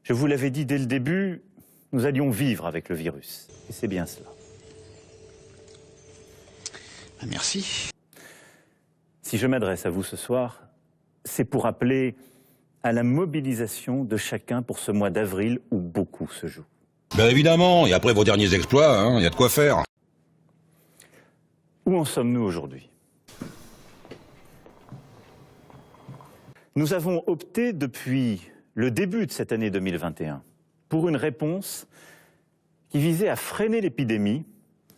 Je vous l'avais dit dès le début, nous allions vivre avec le virus. Et c'est bien cela. Merci. Si je m'adresse à vous ce soir, c'est pour appeler à la mobilisation de chacun pour ce mois d'avril où beaucoup se joue. Bien évidemment, et après vos derniers exploits, il y a de quoi faire. Où en sommes-nous aujourd'hui? Nous avons opté depuis le début de cette année 2021 pour une réponse qui visait à freiner l'épidémie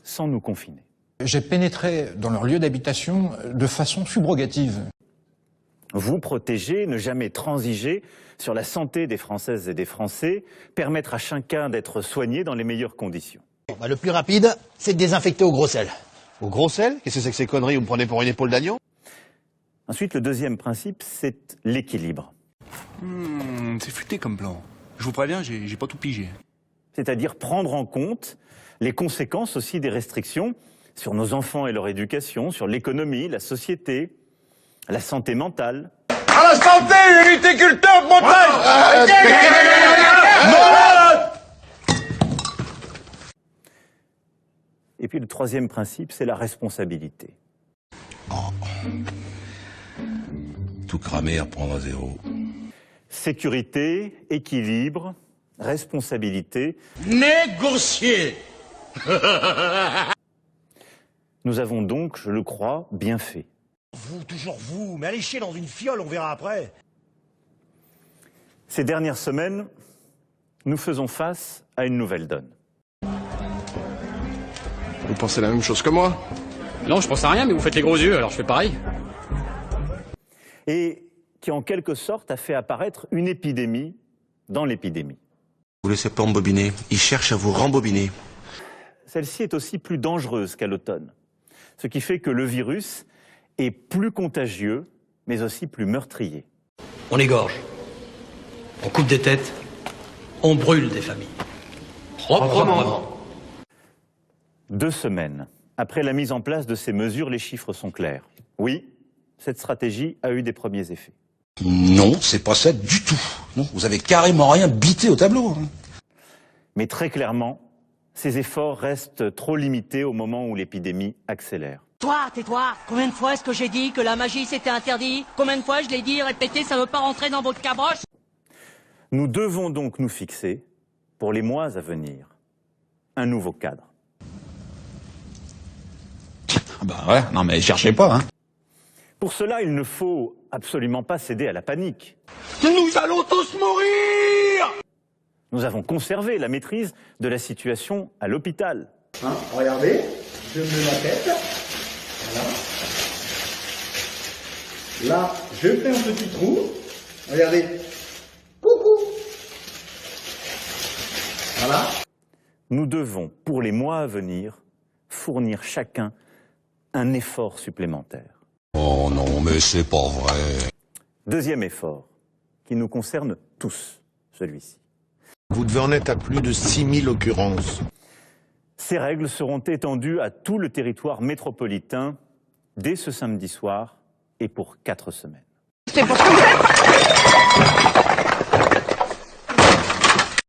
sans nous confiner. J'ai pénétré dans leur lieu d'habitation de façon subrogative. Vous protéger, ne jamais transiger sur la santé des Françaises et des Français, permettre à chacun d'être soigné dans les meilleures conditions. Le plus rapide, c'est de désinfecter au gros sel. Au gros sel? Qu'est-ce que c'est que ces conneries? Vous me prenez pour une épaule d'agneau? Ensuite, le deuxième principe, c'est l'équilibre. C'est futé comme plan. Je vous préviens, j'ai pas tout pigé. C'est-à-dire prendre en compte les conséquences aussi des restrictions sur nos enfants et leur éducation, sur l'économie, la société, la santé mentale. À la santé, les viticulteurs de montagne! Et puis le troisième principe, c'est la responsabilité. Tout cramer, reprendre à zéro. Sécurité, équilibre, responsabilité. Négocier! Nous avons donc, je le crois, bien fait. Vous, toujours vous, mais allez chier dans une fiole, on verra après. Ces dernières semaines, nous faisons face à une nouvelle donne. Vous pensez la même chose que moi? Non, je pense à rien, mais vous faites les gros yeux, alors je fais pareil. Et qui, en quelque sorte, a fait apparaître une épidémie dans l'épidémie. Vous laissez pas embobiner, il cherche à vous rembobiner. Celle-ci est aussi plus dangereuse qu'à l'automne. Ce qui fait que le virus est plus contagieux, mais aussi plus meurtrier. On égorge, on coupe des têtes, on brûle des familles. Proprement. 2 semaines après la mise en place de ces mesures, les chiffres sont clairs. Oui, cette stratégie a eu des premiers effets. Non, c'est pas ça du tout. Non, vous avez carrément rien bité au tableau. Mais très clairement, ces efforts restent trop limités au moment où l'épidémie accélère. Toi, tais-toi! Combien de fois est-ce que j'ai dit que la magie c'était interdit? Combien de fois je l'ai dit, répété, ça ne veut pas rentrer dans votre caboche? Nous devons donc nous fixer, pour les mois à venir, un nouveau cadre. Bah ouais, non mais cherchez pas, hein. Pour cela, il ne faut absolument pas céder à la panique. Nous allons tous mourir! Nous avons conservé la maîtrise de la situation à l'hôpital. Regardez, je mets ma tête. Voilà. Là, je fais un petit trou. Regardez. Coucou. Voilà. Nous devons, pour les mois à venir, fournir chacun un effort supplémentaire. Oh non, mais c'est pas vrai. Deuxième effort, qui nous concerne tous, celui-ci. Vous devez en être à plus de 6000 occurrences. Ces règles seront étendues à tout le territoire métropolitain dès ce samedi soir et pour 4 semaines. C'est pour ce que vous faites?